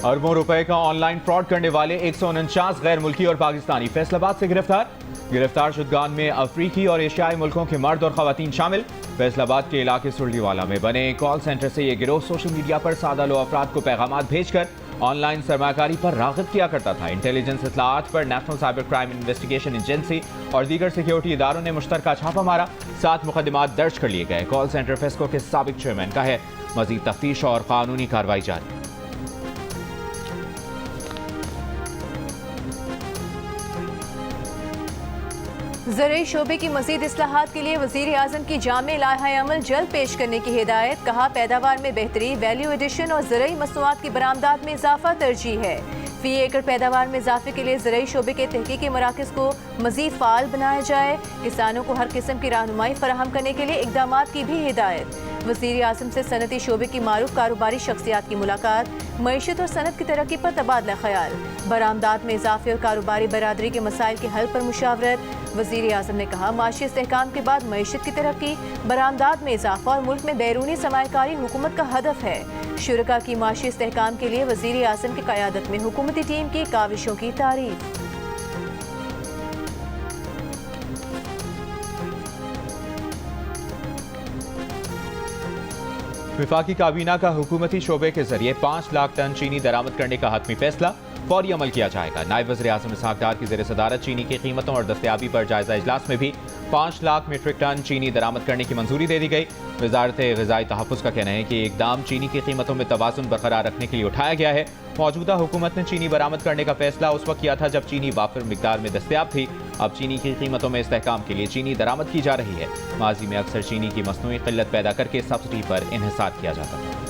अरबों रुपए का ऑनलाइन फ्रॉड करने वाले 149 गैर मुल्की और पाकिस्तानी फैसलाबाद से गिरफ्तार शुदगान में अफ्रीकी और एशियाई मुल्कों के मर्द और खवातीन शामिल। फैसलाबाद के इलाके सुरलीवाला में बने कॉल सेंटर से यह गिरोह सोशल मीडिया पर सादा लो अफराद को पैगामात भेजकर ऑनलाइन सरमाकारी पर राग़िब किया करता था। इंटेलिजेंस इत्तलाआत पर national cyber crime investigation agency और दीगर सिक्योरिटी इदारों ने मुश्तरका छापा मारा। 7 मुकदमात दर्ज कर लिए गए। कॉल सेंटर फेस्को के साबिक चेयरमैन का है मजीद तफ्तीश और कानूनी कार्रवाई जारी। ज़रूरी शोबे की मज़ीद इस्लाहात के लिए वज़ीर आज़म की जामे लाहा अमल जल्द पेश करने की हिदायत। कहा, पैदावार में बेहतरी, वैल्यू एडिशन और ज़रूरी मसनूआत की बरामदात में इजाफा तरजीह है। फी एकड़ पैदावार में इजाफे के लिए ज़रूरी शोबे के तहकीकी मराकज़ को मज़ीद फ़ाल बनाया जाए। किसानों को हर किस्म की रहनुमाई फराहम करने के लिए इक़दामात की भी हिदायत। वज़ीर आज़म से सनती शोबे की मारूफ कारोबारी शख्सियात की मुलाकात। मईशत और सनत की तरक्की पर तबादला ख्याल। बरामदात में इजाफे और कारोबारी बरादरी के मसाइल के हल पर मुशावरत। वज़ीर आज़म ने कहा, माशी इस्तेहकाम के बाद मईशत की तरक्की, बरामदात में इजाफा और मुल्क में बैरूनी सरमायाकारी हुकूमत का हदफ है। शुरका की माशी इस्तेहकाम के लिए वज़ीर आज़म की क़यादत में हुकूमती टीम की काविशों की तारीफ। विफाकी काबीना का हुकूमती शोबे के जरिए 5 लाख टन चीनी दरामद करने का हतमी फैसला फौरी अमल किया जाएगा। नायब वज़ीर आज़म इसहाक डार की ज़ेर सदारत चीनी की कीमतों और दस्तयाबी पर जायजा इजलास में भी 5 लाख मीट्रिक टन चीनी दरामद करने की मंजूरी दे दी गई। वजारत ग़िज़ाई तहफ़्फ़ुज़ का कहना है कि इक़दाम चीनी की कीमतों में तवाज़ुन बरकरार रखने के लिए उठाया गया है। मौजूदा हुकूमत ने चीनी बरामद करने का फैसला उस वक्त किया था जब चीनी वाफिर मिकदार में दस्तयाब थी। अब चीनी की कीमतों में इस्तेहकाम के लिए चीनी दरामद की जा रही है। माजी में अक्सर चीनी की मसनूई क़िल्लत पैदा करके सब्सिडी पर इन्हिसार किया जाता था।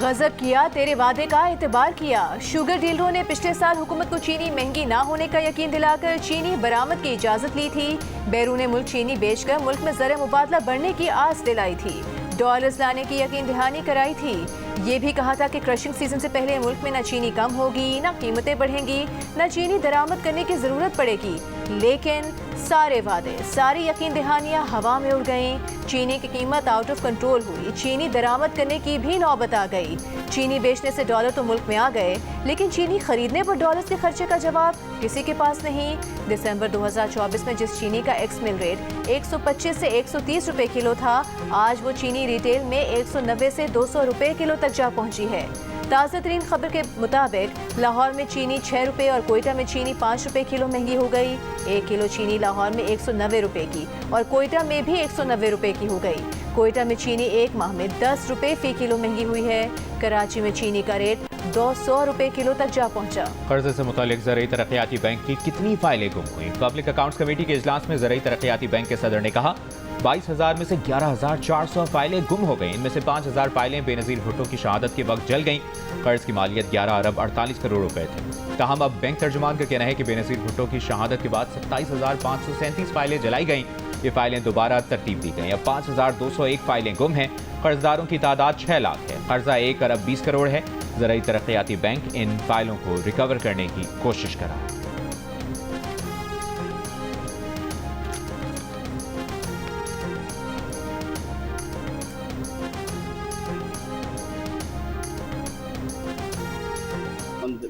गजब किया, तेरे वादे का एतबार किया। शुगर डीलरों ने पिछले साल हुकूमत को चीनी महंगी ना होने का यकीन दिलाकर चीनी बरामद की इजाजत ली थी। बैरून मुल्क चीनी बेचकर मुल्क में ज़र मुबादला बढ़ने की आस दिलाई थी। डॉलर्स लाने की यकीन दहानी कराई थी। ये भी कहा था कि क्रशिंग सीजन से पहले मुल्क में न चीनी कम होगी, न कीमतें बढ़ेंगी, न चीनी दरामद करने की जरूरत पड़ेगी। लेकिन सारे वादे, सारी यकीन दहानियां हवा में उड़ गईं। चीनी की कीमत आउट ऑफ कंट्रोल हुई। चीनी दरामद करने की भी नौबत आ गई। चीनी बेचने से डॉलर तो मुल्क में आ गए, लेकिन चीनी खरीदने पर डॉलर्स के खर्चे का जवाब किसी के पास नहीं। दिसंबर 2024 में जिस चीनी का एक्स मिल रेट 125 से 130 रुपए किलो था, आज वो चीनी रिटेल में 190 से 200 रुपए किलो तक जा पहुंची है। ताज़ा तरीन खबर के मुताबिक लाहौर में चीनी 6 रुपए और कोयटा में चीनी 5 रुपए किलो महंगी हो गई। 1 किलो चीनी लाहौर में 190 रुपए की और कोयटा में भी 190 रुपए की हो गई। कोयटा में चीनी एक माह में 10 रुपए फी किलो महंगी हुई है। कराची में चीनी का रेट 200 रुपए किलो तक जा पहुंचा। कर्जे से मुतालिक ज़रूरी तरक्याती बैंक की कितनी फाइलें गुम हुई? पब्लिक अकाउंट्स कमेटी के इजलास में ज़रूरी तरक्याती बैंक के सदर ने कहा, 22,000 में से 11,400 फाइलें गुम हो गईं। इनमें से 5,000 फाइलें बेनज़ीर भुट्टो की शहादत के वक्त जल गईं। कर्ज की मालियत 11 अरब 48 करोड़ रुपए थे। ताहम अब बैंक तर्जुमान का कहना है कि बेनज़ीर भुट्टो की शहादत के बाद 27,537 फाइलें जलाई गईं। ये फाइलें दोबारा तरतीब दी गईं। अब 5,201 फाइलें गुम हैं। कर्जदारों की तादाद 6 लाख है। कर्जा 1 अरब 20 करोड़ है। ज़रूरी तरक्याती बैंक इन फाइलों को रिकवर करने की कोशिश कर रहा है।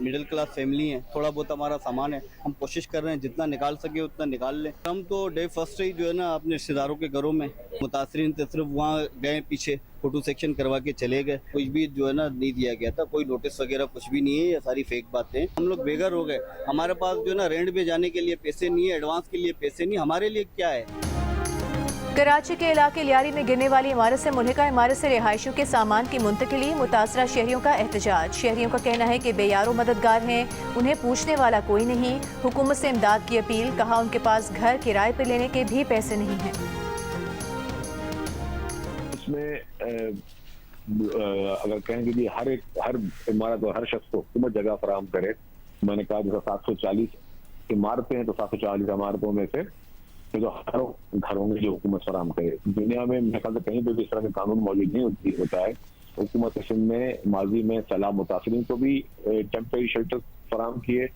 मिडिल क्लास फैमिली है, थोड़ा बहुत हमारा सामान है, हम कोशिश कर रहे हैं जितना निकाल सके उतना निकाल लें। हम तो डे फर्स्ट से ही जो है ना अपने रिश्तेदारों के घरों में मुतासरीन थे, सिर्फ वहाँ गए, पीछे फोटो सेक्शन करवा के चले गए। कुछ भी जो है ना नहीं दिया गया था, कोई नोटिस वगैरह कुछ भी नहीं है। ये सारी फेक बातें हैं। हम लोग बेघर हो गए, हमारे पास जो है ना रेंट पे जाने के लिए पैसे नहीं है, एडवांस के लिए पैसे नहीं, हमारे लिए क्या है। कराची के इलाके लियारी में गिरने वाली इमारत से मुल्हिका इमारत से रिहायशियों के सामान की मुंतकिली। मुतासरा शहरियों का एहतजाज। शहरियों का कहना है कि बेयारो मददगार हैं, उन्हें पूछने वाला कोई नहीं। हुकूमत से इमदाद की अपील। कहा, उनके पास घर किराए पर लेने के भी पैसे नहीं हैं। इसमें अगर कहेंगे कि हर इमारत और हर शख्स को हुकूमत जगह फराहम करे। मैंने कहा जैसा 740 इमारतें हैं तो 740 इमारतों में से जो हर घरों में जो हुकूमत फराहम करे। दुनिया में मेरे ख्याल से कहीं भी इस तरह का कानून मौजूद नहीं होता है हुकूमत सिंध ने माजी में सैलाब मुतासरीन को भी टेम्परेरी शेल्टर फराम किए,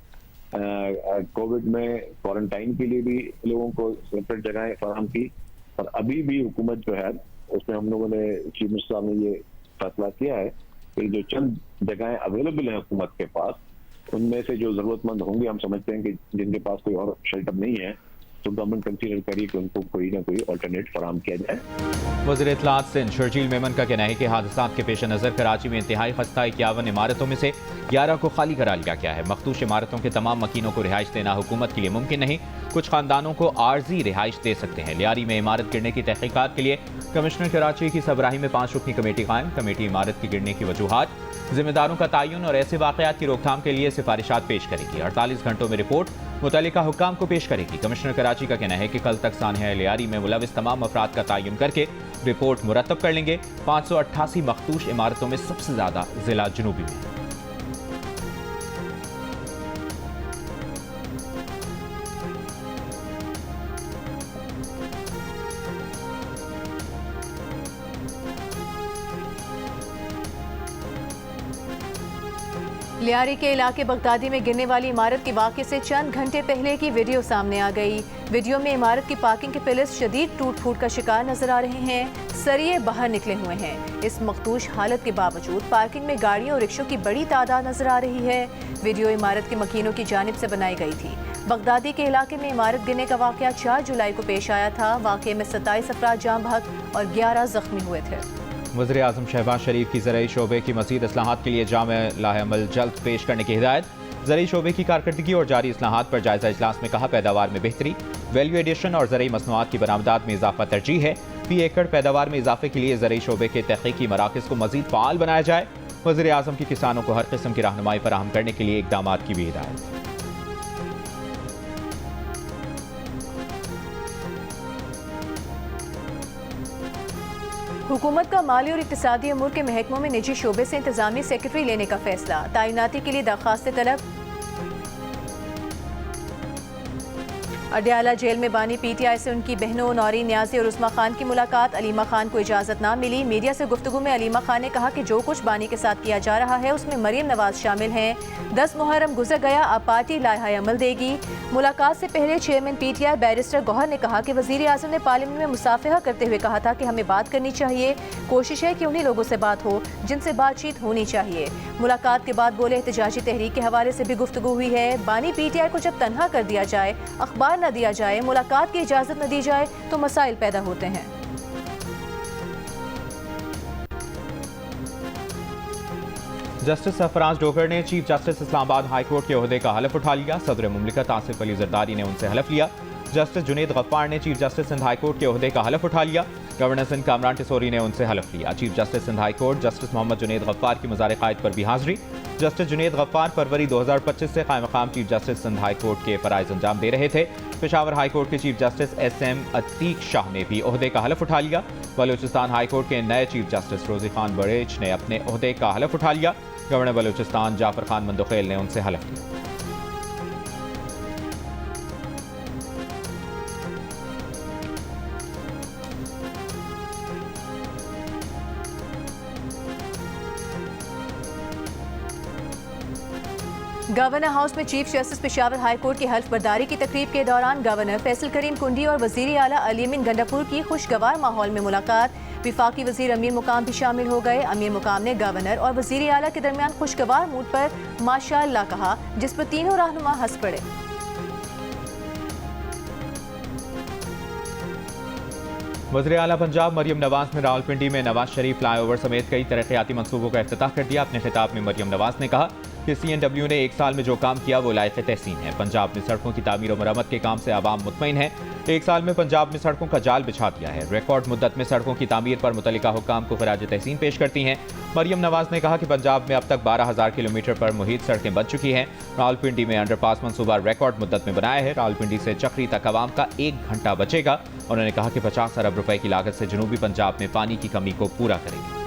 कोविड में क्वारंटाइन के लिए भी लोगों को सेपरेट जगहें फराम की। और अभी भी हुकूमत जो है उसमें हम लोगों ने चीफ मिनिस्टर साहब ने ये फैसला किया है कि जो चंद जगहें अवेलेबल हैं हुकूमत के पास, उनमें से जो जरूरतमंद होंगे, हम समझते हैं कि जिनके पास कोई और शेल्टर नहीं है, तो गवर्नमेंट कंसीडर करिए कि उनको कोई ना कोई अल्टरनेट फराम किया जाए। वज़ीर इत्तलात सिंध शर्जील मेमन का कहना है कि हादसात के पेश नज़र कराची में इंतहाई खस्ता 51 इमारतों में से 11 को खाली करा लिया गया है। मखदूश इमारतों के तमाम मकीनों को रिहाइश देना हुकूमत के लिए मुमकिन नहीं, कुछ खानदानों को आर्जी रिहाइश दे सकते हैं। लियारी में इमारत गिरने की तहकीकात के लिए कमिश्नर कराची की सरबराही में 5 रुकनी कमेटी कायम। कमेटी इमारत की गिरने की वजूहात, जिम्मेदारों का तयन और ऐसे वाकयात की रोकथाम के लिए सिफारिशात पेश करेगी। 48 घंटों में रिपोर्ट मुतल्लिका हुक्काम को पेश करेगी। कमिश्नर कराची का कहना है कि कल तक सानहा लियारी में मुलविस तमाम अफराद का तयन करके रिपोर्ट मुरतब कर लेंगे। 588 मखदूश इमारतों में सबसे ज्यादा जिला जनूबी में है। लियारी के इलाके बगदादी में गिरने वाली इमारत के वाक़े से चंद घंटे पहले की वीडियो सामने आ गई। वीडियो में इमारत की पार्किंग के पिलर्स शदीद टूट फूट का शिकार नजर आ रहे हैं। सरिये बाहर निकले हुए हैं। इस मखदूश हालत के बावजूद पार्किंग में गाड़ियों और रिक्शों की बड़ी तादाद नजर आ रही है। वीडियो इमारत के मकीनों की जानिब से बनाई गई थी। बगदादी के इलाके में इमारत गिरने का वाक़या 4 जुलाई को पेश आया था। वाक़े में 27 अफराद जाम बहक और 11 जख्मी हुए थे। वज़ीर आज़म शहबाज शरीफ की ज़राई शोबे की मज़ीद इस्लाहात के लिए जामे लाहेअमल जल्द पेश करने की हिदायत। ज़राई शोबे की कारकर्दगी और जारी इस्लाहात पर जायजा इजलास में कहा, पैदावार में बेहतरी, वैल्यू एडिशन और ज़राई मसनूआत की बरामदात में इजाफा तरजीह है। फी एकड़ पैदावार में इजाफे के लिए ज़राई शोबे के तहक़ीक़ी मराकज़ को मज़ीद फ़ाल बनाया जाए। वज़ीर आज़म की किसानों को हर किस्म की रहनुमाई फराहम करने के लिए इक़दामात की भी हिदायत। हुकूमत का माली और इक़्तिसादी अमूर के महकमों में निजी शोबे से इंतजामी सेक्रेटरी लेने का फैसला। तैनाती के लिए दरखास्त तलब। अडयाला जेल में बानी पीटीआई से उनकी बहनों नौरीन न्याज़ी और उस्मा खान की मुलाकात। अलीमा खान को इजाज़त ना मिली। मीडिया से गुफ्तगू में अलीमा खान ने कहा कि जो कुछ बानी के साथ किया जा रहा है उसमें मरियम नवाज शामिल हैं। 10 मुहर्रम गुजर गया, अब पार्टी लाहा अमल देगी। मुलाकात से पहले चेयरमैन पीटीआई बैरिस्टर गौहर ने कहा कि वज़ीर आज़म ने पार्लियामेंट में मुसाफिहा करते हुए कहा था कि हमें बात करनी चाहिए। कोशिश है कि उन्हीं लोगों से बात हो जिनसे बातचीत होनी चाहिए। मुलाकात के बाद बोले, एहतजाजी तहरीक के हवाले से भी गुफ्तगू हुई है। बानी पीटीआई को जब तन्हा कर दिया जाए, अखबार न दिया जाए, मुलाकात की इजाजत न दी जाए तो मसाइल पैदा होते हैं। जस्टिस सरफराज डोगर ने chief justice Islamabad high court के ओहदे का हलफ उठा लिया। सदर मुमलिकत आसिफ अली जरदारी ने उनसे हलफ लिया। जस्टिस जुनेद गफ्फार ने chief justice Sindh high court के ओहदे का हलफ उठा लिया। गवर्नर सिंध कामरान टिसोरी ने उनसे हलफ लिया। Chief justice Sindh high court justice Mohammad Junaid Ghaffar की मज़ार क़ायद पर भी हाजिरी। जस्टिस जुनेद गफ्फार फरवरी 2025 से कायम मकाम chief justice Sindh high court के फ़राइज़ अंजाम दे रहे थे। पेशावर हाई कोर्ट के chief justice SM Ateeq Shah ने भी ओहदे का हलफ उठा लिया। बलूचिस्तान हाई कोर्ट के नए चीफ जस्टिस रोज़ी खान बड़ेच ने अपने ओहदे का हलफ उठा लिया। गवर्नर बलूचिस्तान जाफर खान मंदुखेल ने उनसे हलफ लिया। गवर्नर हाउस में chief justice Peshawar high court की हल्फ बर्दारी की तकरीब के दौरान गवर्नर फैसल करीम कुंडी और वजीर आला अली अमीन गंडापुर की खुशगवार माहौल में मुलाकात। विफाकी वजीर अमीर मुकाम भी शामिल हो गए। अमीर मुकाम ने गवर्नर और वजीर आला के दरमियान खुशगवार मूड पर माशाअल्लाह कहा, जिस पर तीनों रहनुमा हंस पड़े। वज़ीर आला पंजाब मरियम नवाज ने रावलपिंडी में नवाज शरीफ फ्लाईओवर समेत कई तरक्याती मंसूबों का इफ्तिताह कर दिया। अपने खिताब में मरियम नवाज ने कहा कि CNW ने 1 साल में जो काम किया वो लायक तहसीन है। पंजाब में सड़कों की तामीर और मरम्मत के काम से आवाम मुतमईन है। 1 साल में पंजाब में सड़कों का जाल बिछा दिया है। रिकॉर्ड मुद्दत में सड़कों की तामीर पर मुतल्लिका हुक्काम को खराज तहसीन पेश करती हैं। मरियम नवाज ने कहा कि पंजाब में अब तक 12,000 किलोमीटर पर मुहित सड़कें बन चुकी हैं। रावलपिंडी में अंडरपास मनसूबा रिकॉर्ड मुद्दत में बनाया है। रावलपिंडी से चक्री तक आवाम का 1 घंटा बचेगा। उन्होंने कहा कि 50 अरब रुपए की लागत से जनूबी पंजाब में पानी की कमी को पूरा करेंगे।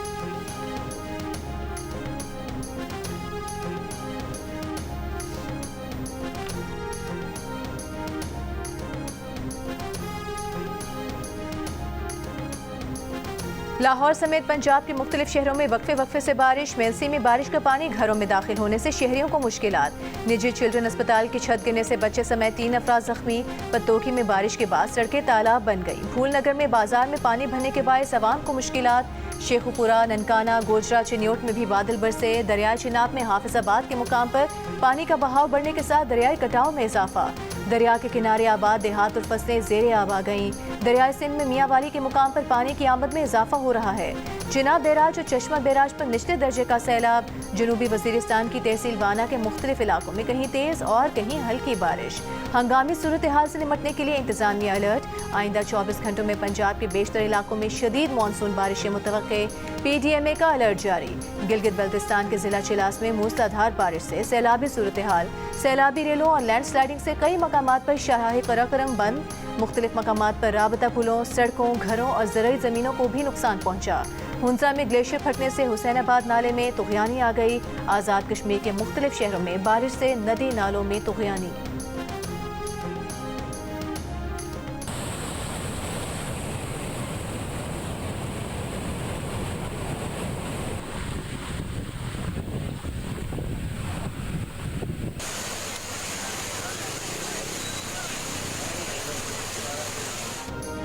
लाहौर समेत पंजाब के मुख्तलिफ शहरों में वक्फे से बारिश। मेलसी में बारिश का पानी घरों में दाखिल होने से शहरियों को मुश्किलात। निजी चिल्ड्रन अस्पताल की छत गिरने से बच्चे समेत 3 अफराद जख्मी। पत्तोकी में बारिश के बाद सड़कें तालाब बन गई। फूलनगर में बाजार में पानी भरने के बायस अवाम को मुश्किलात। शेखुपुरा, ननकाना, गोजरा, चिन्योट में भी बादल बरसे। दरियाई चिनाब में हाफिजाबाद के मुकाम पर पानी का बहाव बढ़ने के साथ दरियाई कटाव में इजाफा। दरिया के किनारे आबाद देहात और फसलें ज़ेरे आब आ गईं। दरियाई सिंध में मियाँवाली के मुकाम पर पानी की आमद में इजाफा हो रहा है। चिनाब बैराज और चश्मा बैराज पर निचले दर्जे का सैलाब। जनूबी वजीरिस्तान की तहसील वाना के मुख्तलिफ इलाकों में कहीं तेज और कहीं हल्की बारिश। हंगामी सूरत हाल से निपटने के लिए इंतजामिया अलर्ट। आइंदा 24 घंटों में पंजाब के बेशतर इलाकों में शदीद मानसून बारिशें मुतवक्के। PDMA का अलर्ट जारी। गिलगित बल्तिस्तान के जिला चिलास में मूसलाधार बारिश से सैलाबी सूरत हाल। सैलाबी रेलों और लैंड स्लाइडिंग से कई मकामात पर शाही कराकरम बंद। मुख्तलिफ मकामात पर राबता पुलों, सड़कों, घरों और ज़रूरी ज़मीनों को भी नुकसान पहुँचा। हुंसा में ग्लेशियर फटने से हुसैनाबाद नाले में तुग़यानी आ गई। आज़ाद कश्मीर के मुख्तलिफ शहरों में बारिश से नदी नालों में तुग़यानी।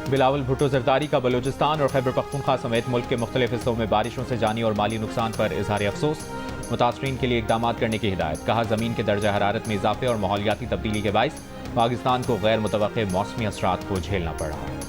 बिलावल भुट्टो जरदारी का बलूचिस्तान और खैबर पख्तूनख्वा समेत मुल्क के मुख्तलिफ हिस्सों में बारिशों से जानी और माली नुकसान पर इजहार अफसोस। मुतासरीन के लिए इकदाम करने की हिदायत। कहा, ज़मीन के दर्जा हरारत में इजाफे और माहौलियाती तब्दीली के बायस पाकिस्तान को गैर मुतवक्के मौसमी असरात को झेलना पड़ रहा है।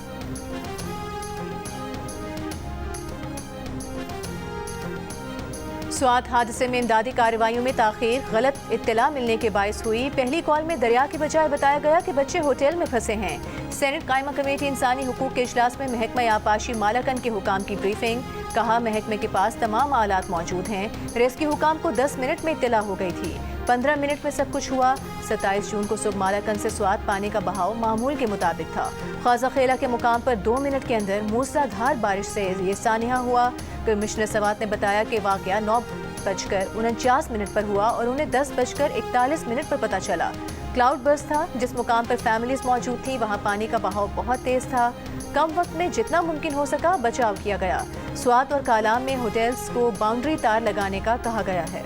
स्वात हादसे में इमदादी कार्रवाइयों में ताखीर। गलत इत्तला मिलने के बायस हुई। पहली कॉल में दरिया के बजाय बताया गया कि बच्चे होटल में फंसे हैं। सेनेट कायमा कमेटी इंसानी हुकूक के इजलास में महकमा आबाशी मालाकन के हुकाम की ब्रीफिंग। कहा, महकमे के पास तमाम आलात मौजूद हैं। रेस्क्यू हुकाम को 10 मिनट में इत्तला हो गई थी। 15 मिनट में सब कुछ हुआ। 27 जून को सुबह मालाकन से स्वात पानी का बहाव मामूल के मुताबिक था। ख्वाजा खेला के मुकाम पर 2 मिनट के अंदर मूसलाधार बारिश से ये सानिया हुआ। कमिश्नर स्वात ने बताया कि वाक़या 9:49 पर हुआ और उन्हें 10:41 पर पता चला। क्लाउड बर्स्ट था। जिस मुकाम पर फैमिलीज मौजूद थी वहाँ पानी का बहाव बहुत तेज था। कम वक्त में जितना मुमकिन हो सका बचाव किया गया। स्वात और कालाम में होटल्स को बाउंड्री तार लगाने का कहा गया है।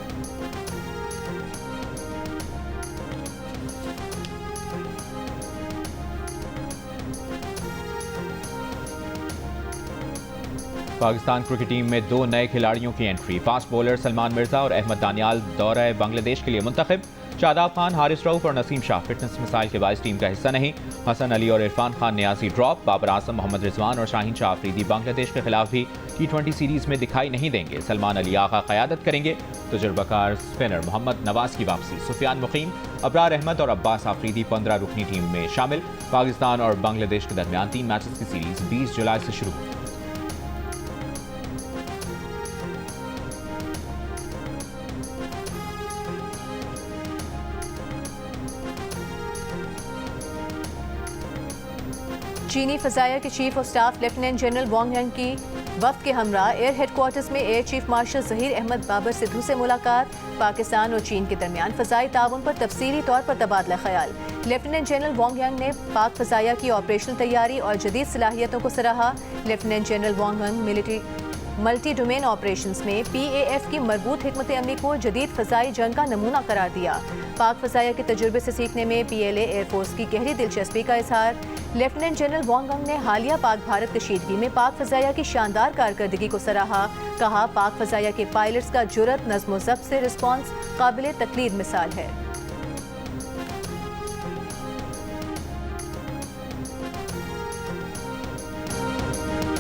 पाकिस्तान क्रिकेट टीम में 2 नए खिलाड़ियों की entry. Fast bowler Salman Mirza और अहमद दानियाल दौरे बांग्लादेश के लिए मुंतखब। शादाब खान, हारिस रऊफ और नसीम शाह फिटनेस मसाइल के बायस टीम का हिस्सा नहीं। हसन अली और इरफान खान न्याजी ड्रॉप। बाबर आजम, मोहम्मद रिजवान और शाहीन शाह अफरीदी बांग्लादेश के खिलाफ भी T20 सीरीज में दिखाई नहीं देंगे। सलमान अली आगा क़यादत करेंगे। तजुर्बाकार स्पिनर मोहम्मद नवाज की वापसी। सुफियान मुकीम, अबरार अहमद और अब्बास आफरीदी 15 रुकनी टीम में शामिल। पाकिस्तान और बांग्लादेश के दरमियान 3 मैचेस की सीरीज 20 जुलाई से शुरू हुई। चीनी फ़ज़ाइया के chief of staff lieutenant general Wang Yang की वफ्द के हमरा एयर हेडक्वार्टर्स में air chief marshal Zaheer Ahmed Babar Sidhu से मुलाकात। पाकिस्तान और चीन के दरमियान फ़ज़ाई ताउन पर तफसीली तौर पर तबादला ख्याल। लेफ्टिनेंट जनरल वांग यंग ने पाक फ़ज़ाइया की ऑपरेशनल तैयारी और जदीद सलाहियतों को सराहा। Lieutenant general Wang young multi domain operations में PAF की मरबूत हिकमत अमली को जदीद फ़ज़ाई जंग का नमूना करार दिया। पाक फ़ज़ाइया के तजुर्बे से सीखने में PLA एयरफोर्स की गहरी दिलचस्पी का इजहार। लेफ्टिनेंट जनरल वांग यंग ने हालिया पाक भारत कशीदगी में पाक फ़ज़ाइया की शानदार कारकर्दगी को सराहा। कहा, पाक फ़ज़ाइया के पायलट्स का जुर्रत, नज़्म व ज़ब्त से रिस्पॉन्स काबिल तक़लीद मिसाल है।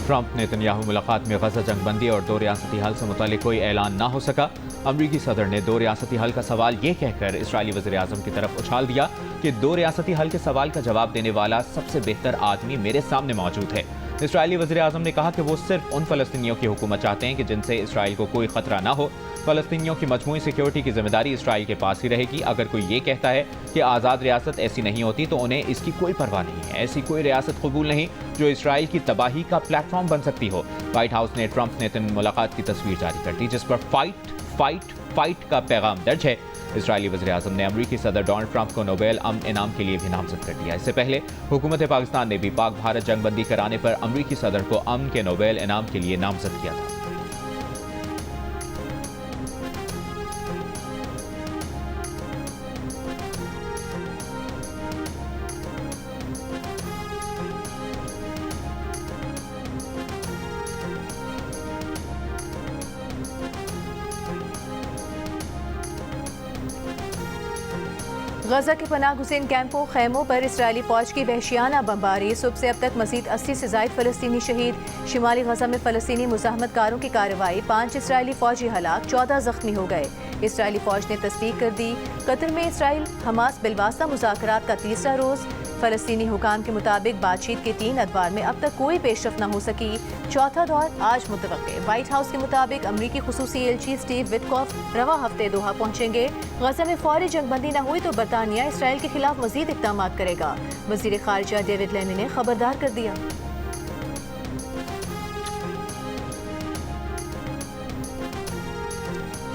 ट्रंप नेतन्याहू मुलाकात में गजा जंगबंदी और 2 रियासती हल से मुतालिक कोई ऐलान ना हो सका। अमरीकी सदर ने 2 रियासती हल का सवाल ये कहकर इसराइली वज़ीर आज़म की तरफ उछाल दिया कि 2 रियासती हल के सवाल का जवाब देने वाला सबसे बेहतर आदमी मेरे सामने मौजूद है। इसराइली वज़ीर आज़म ने कहा कि वो सिर्फ उन फ़लस्तीनियों की हुकूमत चाहते हैं कि जिनसे इसराइल को कोई खतरा ना हो। फ़लस्तीनियों की मजमूई सिक्योरिटी की जिम्मेदारी इसराइल के पास ही रहेगी। अगर कोई ये कहता है कि आज़ाद रियासत ऐसी नहीं होती तो उन्हें इसकी कोई परवाह नहीं है। ऐसी कोई रियासत कबूल नहीं जो इसराइल की तबाही का प्लेटफॉर्म बन सकती हो। व्हाइट हाउस ने ट्रंप नेतन मुलाकात की तस्वीर जारी कर दी जिस पर फाइट फाइट फाइट का पैगाम दर्ज है। इसराइली वज़ीर-ए-आज़म ने अमरीकी सदर डोनाल्ड ट्रंप को नोबेल अमन इनाम के लिए भी नामजद कर दिया। इससे पहले हुकूमत पाकिस्तान ने भी पाक भारत जंगबंदी कराने पर अमरीकी सदर को अमन के नोबेल इनाम के लिए नामजद किया था। गजा के पनाह गुज़ीन कैंपों खैमों पर इसराइली फौज की वहशियाना बमबारी। सुबह से अब तक मजीद 80 से ज़ायद फ़लस्तीनी शहीद। शिमाली गजा में फ़लस्तीनी मुज़ाहमतकारों की कार्रवाई, 5 इसराइली फौजी हलाक, 14 ज़ख्मी हो गए। इसराइली फौज ने तस्दीक कर दी। कतर में इसराइल हमास बिलवास्ता मुज़ाकरात का तीसरा रोज़। फ़लस्तीनी हुकाम के मुताबिक बातचीत के 3 अदवार में अब तक कोई पेशरफ न हो सकी। चौथा दौर आज मुतवक्के। व्हाइट हाउस के मुताबिक अमरीकी खुसूसी एलची स्टीव विटकॉफ रवा हफ्ते दोहा पहुंचेंगे। गजा में फौरी जंगबंदी न हुई तो बरतानिया इसराइल के खिलाफ मजीद इक़दाम करेगा। वज़ीर खारिजा डेविड लेनी ने खबरदार कर दिया।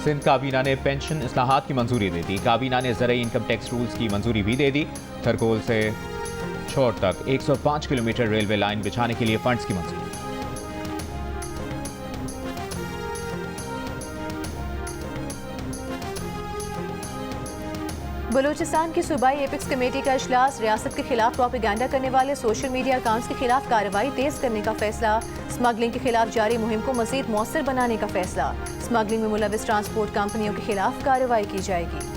सिंध काबीना ने पेंशन इस्लाहात की मंजूरी दे दी। काबीना ने ज़रई इनकम टैक्स रूल्स की मंजूरी भी दे दी। थरकोल से छोर तक 105 किलोमीटर रेलवे लाइन बिछाने के लिए फंड्स की मंजूरी। बलूचिस्तान की सूबाई एपिक्स कमेटी का इजलास। रियासत के खिलाफ प्रोपेगेंडा करने वाले सोशल मीडिया अकाउंट्स के खिलाफ कार्रवाई तेज करने का फैसला। स्मगलिंग के खिलाफ जारी मुहिम को मजीद मौसर बनाने का फैसला। स्मगलिंग में मुलविस ट्रांसपोर्ट कंपनियों के खिलाफ कार्रवाई की जाएगी।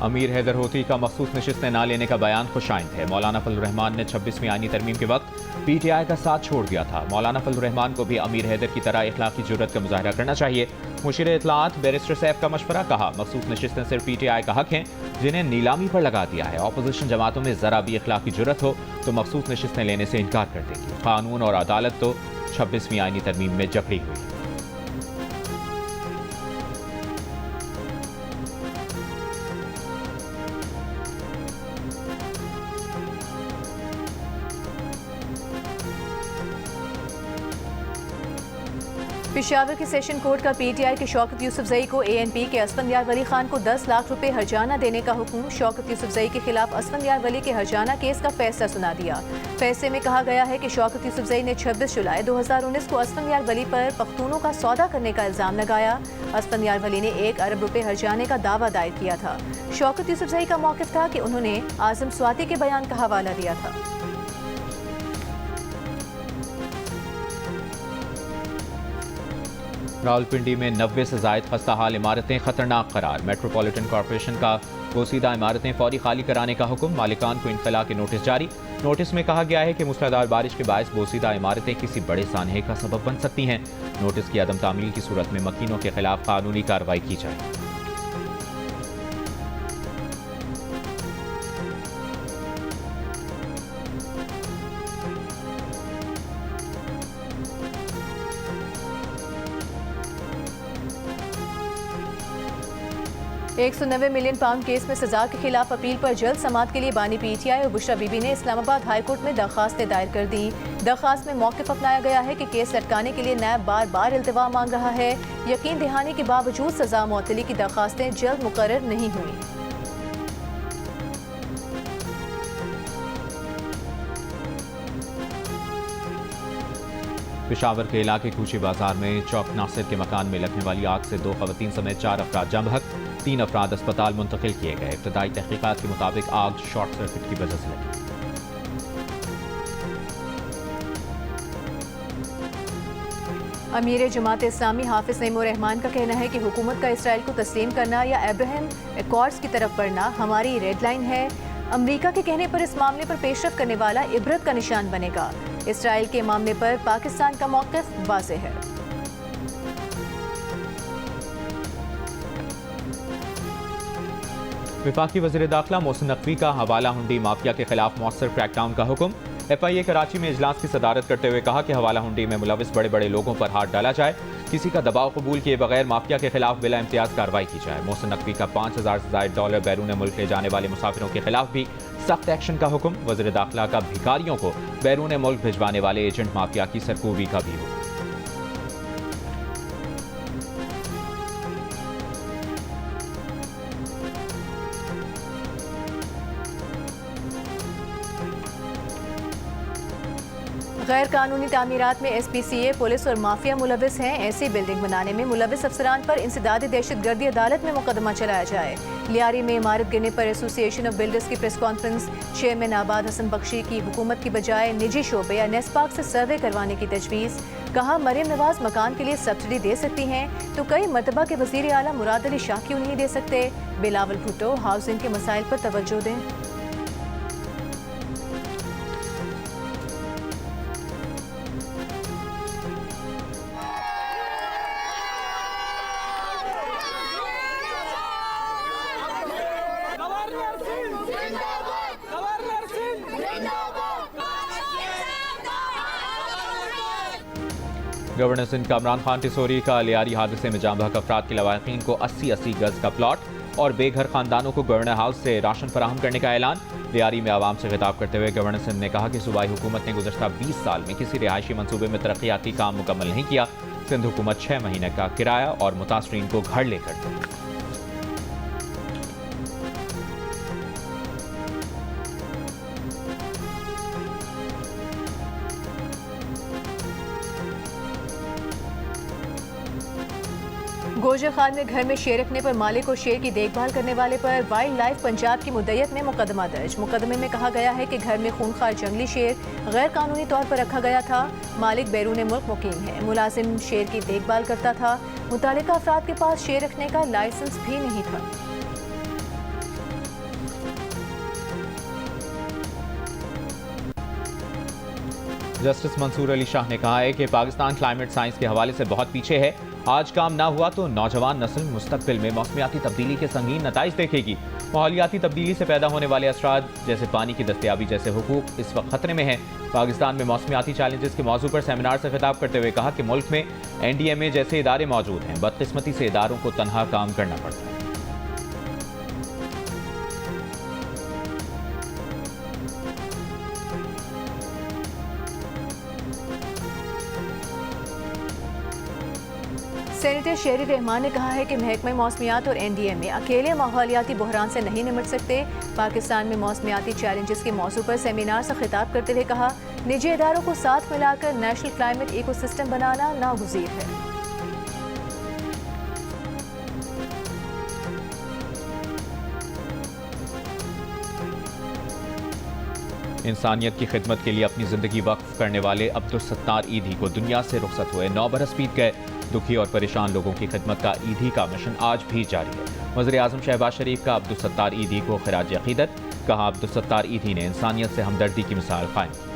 अमीर हैदर होती का मखसूस नशिस्तें न लेने का बयान खुशाइंद है। मौलाना फजलुर रहमान ने 26वीं आईनी तरमीम के वक्त PTI का साथ छोड़ दिया था। मौलाना फजलुर रहमान को भी अमीर हैदर की तरह इखलाकी जुर्रत का मुजाहरा करना चाहिए। मुशीर इत्तलाआत बैरिस्टर सैफ का मशवरा। कहा, मखसूस नशिस्तें सिर्फ PTI का हक हैं जिन्हें नीलामी पर लगा दिया है। अपोजिशन जमातों में जरा भी इखलाकी जुर्रत हो तो मखसूस नशिस्तें लेने से इनकार कर देंगी। कानून और अदालत तो 26वीं आईनी तरमीम में जकड़ी हुई है। पेशावर के सेशन कोर्ट का PTI के शौकत यूसुफजई को ANP के असफंदयार वली खान को 10 लाख रुपए हर्जाना देने का हुक्म। शौकत यूसुफजई के खिलाफ असफंदयार वली के हर्जाना केस का फैसला सुना दिया। फैसले में कहा गया है कि शौकत यूसुफजई ने 26 जुलाई 2019 को असफंदयार वली पर पख्तूनों का सौदा करने का इल्जाम लगाया। असफंदयार वली ने 1 अरब रुपए हर्जाने का दावा दायर किया था। शौकत यूसुफजई का मौक़िफ़ था कि उन्होंने आज़म स्वाति के बयान का हवाला दिया था। रावलपिंडी में 90 से ज़ायद खस्ता हाल इमारतें खतरनाक करार। मेट्रोपॉलिटन कॉरपोरेशन का पोसीदा इमारतें फौरी खाली कराने का हुक्म। मालिकान को इनखला के नोटिस जारी। नोटिस में कहा गया है कि मूसलाधार बारिश के बायस पोसीदा इमारतें किसी बड़े सानहे का सबब बन सकती हैं। नोटिस की अदम तामील की सूरत में मकीनों के खिलाफ कानूनी कार्रवाई की जाए। £190 मिलियन केस में सजा के खिलाफ अपील पर जल्द समाअत के लिए बानी PTI और बुशरा बीबी ने इस्लामाबाद हाई कोर्ट में दरखास्तें दायर कर दी। दरखास्त में मौक़िफ़ अपनाया गया है कि केस लटकाने के लिए नैब बार बार इल्तिवा मांग रहा है। यकीन दहाने के बावजूद सजा मुअत्तली की दरखास्तें जल्द मुकर्रर नहीं हुई। पेशावर के इलाके कूची बाजार में चौक नासिर के मकान में लगने वाली आग से 2 ख़वातीन समेत 4 अफराद जम बहक। 3 अफराद अस्पताल मुंतकिल किए गए। इब्तदाई तहकीकात के मुताबिक आग शॉर्ट सर्किट की वजह से लगी। अमीर जमात इस्लामी हाफिज नईमुर रहमान का कहना है कि हुकूमत का इसराइल को तस्लीम करना या अब्राहम एकॉर्ड्स की तरफ बढ़ना हमारी रेड लाइन है। अमरीका के कहने पर इस मामले पर पेशरफ करने वाला इबरत का निशान बनेगा। इसराइल के मामले पर पाकिस्तान का मौक़िफ़ वाज़ेह है। वफाकी वज़ीर दाखिला मोहसिन नकवी का हवाला हुंडी माफिया के खिलाफ मौसर क्रैकडाउन का हुक्म। FIA कराची में इजलास की सदारत करते हुए कहा कि हवाला हुंडी में मुलविस बड़े बड़े लोगों पर हाथ डाला जाए। किसी का दबाव कबूल किए बगैर माफिया के खिलाफ बिला इम्तियाज कार्रवाई की जाए। मोहसिन नकवी का $5000 से ज़ायद डॉलर बैरून मुल्क ले जाने वाले मुसाफिरों के खिलाफ भी सख्त एक्शन का हुक्म। वज़ीर दाखिला का भिखारियों को बैरून मुल्क भिजवाने वाले एजेंट माफिया की सरकूबी का भी हुक्म। गैर कानूनी तामीरात में SPCA, पुलिस और माफिया मुलविस हैं। ऐसी बिल्डिंग बनाने में मुलविस अफसरान पर इंसदादी दहशतगर्दी अदालत में मुकदमा चलाया जाए। लियारी में इमारत गिरने पर एसोसिएशन ऑफ बिल्डर्स की प्रेस कॉन्फ्रेंस। चेयरमैन आबाद हसन बख्शी की हुकूमत की बजाय निजी शोबे या नेस्पाक से सर्वे करवाने की तजवीज़। कहा मरियम नवाज मकान के लिए सब्सिडी दे सकती हैं तो कई मरतबा के वज़ीर आला मुराद अली शाह क्यों नहीं दे सकते। बिलावल भुट्टो हाउसिंग के मसाइल पर तवज्जो दें। गवर्नर सिंध कामरान खान टिसोरी का लियारी हादसे में जाम बहक अफराद के लवाहिकीन को 80-80 गज का प्लॉट और बेघर खानदानों को गवर्नर हाउस से राशन फराहम करने का ऐलान। लियारी में आवाम से खिताब करते हुए गवर्नर सिंध ने कहा कि सूबाई हुकूमत ने गुज़श्ता 20 साल में किसी रिहायशी मनसूबे में तरक्याती काम मुकम्मल नहीं किया। सिंध हुकूमत 6 महीने का किराया और मुतासरीन को घर लेकर दे। गोजर खान में घर में शेर रखने पर मालिक और शेर की देखभाल करने वाले पर वाइल्ड लाइफ पंजाब की मुद्दत में मुकदमा दर्ज। मुकदमे में कहा गया है कि घर में खूंखार जंगली शेर गैर कानूनी तौर पर रखा गया था। मालिक बैरून मुल्क मुकीम है। मुलाजिम शेर की देखभाल करता था। मुतालिका अफराद के पास शेर रखने का लाइसेंस भी नहीं था। जस्टिस मंसूर अली शाह ने कहा है कि पाकिस्तान क्लाइमेट साइंस के हवाले से बहुत पीछे है। आज काम ना हुआ तो नौजवान नस्ल मुस्तकबिल में मौसमियाती तब्दीली के संगीन नताइज देखेगी। माहौलियाती तब्दीली से पैदा होने वाले असरात जैसे पानी की दस्तयाबी जैसे हुकूक इस वक्त खतरे में हैं। पाकिस्तान में मौसमियाती चैलेंजेस के मौजू पर सेमिनार से खिताब करते हुए कहा कि मुल्क में NDMA जैसे इदारे मौजूद हैं। बदकिस्मती से इदारों को तनहा काम करना पड़ता है। सेनेटर शेरी रहमान ने कहा है कि महकमा मौसमियात और NDMA अकेले माहौलियाती बहरान से नहीं निपट सकते। पाकिस्तान में मौसमियाती चैलेंजेस के मौजू पर सेमिनार से खिताब करते हुए कहा निजी इदारों को साथ मिलाकर नेशनल क्लाइमेट इकोसिस्टम बनाना नागुज़ीर है। इंसानियत की खिदमत के लिए अपनी जिंदगी वक्फ करने वाले अब्दुल सत्तार ईदी को दुनिया से रुखसत हुए 9 बरस बीत गए। दुखी और परेशान लोगों की खिदमत का ईदी का मिशन आज भी जारी है। वज़ीर आज़म शहबाज शरीफ का अब्दुल सत्तार ईदी को खिराज अक़ीदत। कहा अब्दुल सत्तार ईदी ने इंसानियत से हमदर्दी की मिसाल कायम की।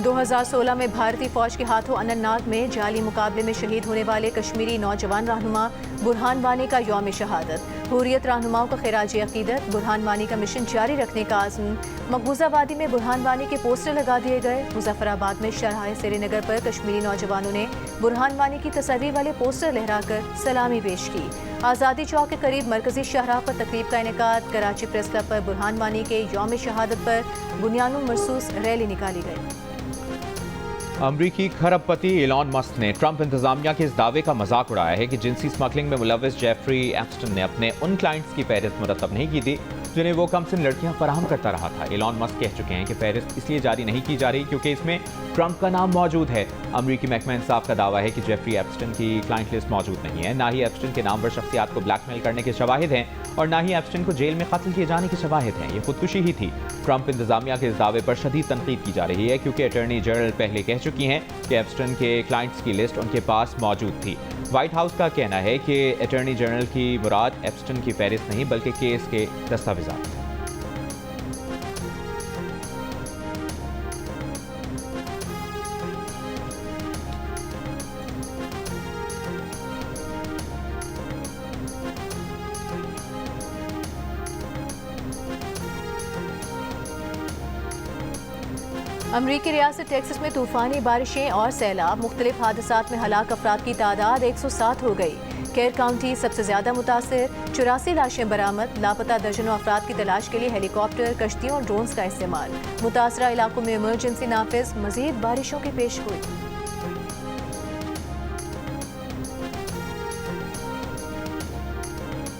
2016 में भारतीय फौज के हाथों अनंतनाग में जाली मुकाबले में शहीद होने वाले कश्मीरी नौजवान रहनुमा बुरहान वानी का यौम शहादत। हुर्रियत रहनुमाओं का खिराज अक़ीदत। बुरहान वानी का मिशन जारी रखने का आज़म। मकबूजा वादी में बुरहान वानी के पोस्टर लगा दिए गए। मुजफ्फराबाद में शरहाए श्रीनगर पर कश्मीरी नौजवानों ने बुरहान वानी की तस्वीर वाले पोस्टर लहराकर सलामी पेश की। आज़ादी चौक के करीब मरकजी शाहराह पर तकरीब का इनेकाद। कराची प्रेस क्लब पर बुरहान वानी के यौम शहादत पर बुनियानुल मरसूस रैली निकाली गई। अमरीकी खरबपति एलॉन मस्क ने ट्रंप इंतजामिया के इस दावे का मजाक उड़ाया है कि जिनसी स्मगलिंग में मुलविस जेफरी एप्स्टन ने अपने उन क्लाइंट्स की फहरिस्त मुरतब नहीं की थी जिन्हें वो कमसिन लड़कियां फराहम करता रहा था। एलॉन मस्क कह चुके हैं कि फहरिस्त इसलिए जारी नहीं की जा रही क्योंकि इसमें ट्रंप का नाम मौजूद है। अमरीकी महकमा इंसाफ का दावा है कि जेफरी एप्स्टन की क्लाइंट लिस्ट मौजूद नहीं है। ना ही एप्स्टन के नाम पर शख्सियात को ब्लैकमेल करने के शवाहिद हैं और ना ही एप्स्टन को जेल में कत्ल किए जाने के शवाहिद हैं। ये खुदकुशी ही थी। ट्रंप इंतजामिया के इस दावे पर शदीद तनकीद की जा रही है क्योंकि अटॉर्नी जनरल पहले कह चुकी हैं कि एप्स्टन के क्लाइंट्स की लिस्ट उनके पास मौजूद थी। व्हाइट हाउस का कहना है कि अटॉर्नी जनरल की मुराद एप्स्टन की फहरिस्त नहीं बल्कि केस के दस्तावेजात थे। अमरीकी रियासत टेक्सास में तूफानी बारिशें और सैलाब। मुख्तलिफ हादसात में हलाक अफराद की तादाद 107 हो गई। केयर काउंटी सबसे ज्यादा मुतासिर। 84 लाशें बरामद। लापता दर्जनों अफराद की तलाश के लिए हेलीकॉप्टर, कश्तियों और ड्रोन्स का इस्तेमाल। मुतासरा इलाकों में इमरजेंसी नाफिज। मजीद बारिशों की पेशगोई।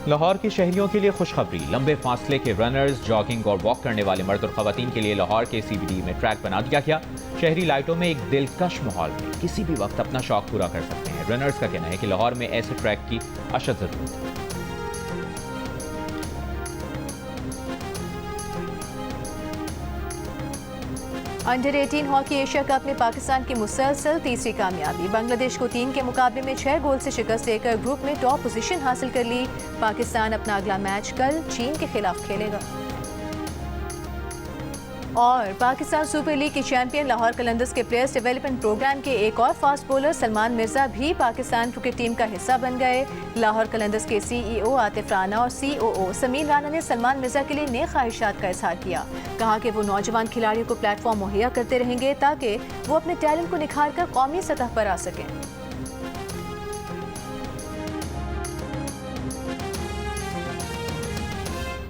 लाहौर के शहरियों के लिए खुशखबरी, लंबे फासले के रनर्स, जॉगिंग और वॉक करने वाले मर्द और खवातीन के लिए लाहौर के CBD में ट्रैक बना दिया गया। शहरी लाइटों में एक दिलकश माहौल में किसी भी वक्त अपना शौक पूरा कर सकते हैं। रनर्स का कहना है कि लाहौर में ऐसे ट्रैक की अशद जरूरत है। अंडर 18 हॉकी एशिया कप में पाकिस्तान की मुसलसल तीसरी कामयाबी, बांग्लादेश को 3 के मुकाबले में 6 गोल से शिकस्त देकर ग्रुप में टॉप पोजीशन हासिल कर ली। पाकिस्तान अपना अगला मैच कल चीन के खिलाफ खेलेगा। और पाकिस्तान सुपर लीग के चैंपियन लाहौर कलंदर्स के प्लेयर्स डेवलपमेंट प्रोग्राम के एक और फास्ट बॉलर सलमान मिर्जा भी पाकिस्तान क्रिकेट टीम का हिस्सा बन गए। लाहौर कलंदर्स के CEO आतिफ राना और COO समीर राना ने सलमान मिर्जा के लिए नेक ख्वाहिशात का इजहार किया। कहा कि वो नौजवान खिलाड़ियों को प्लेटफॉर्म मुहैया करते रहेंगे ताकि वो अपने टैलेंट को निखार कर कौमी सतह पर आ सकें।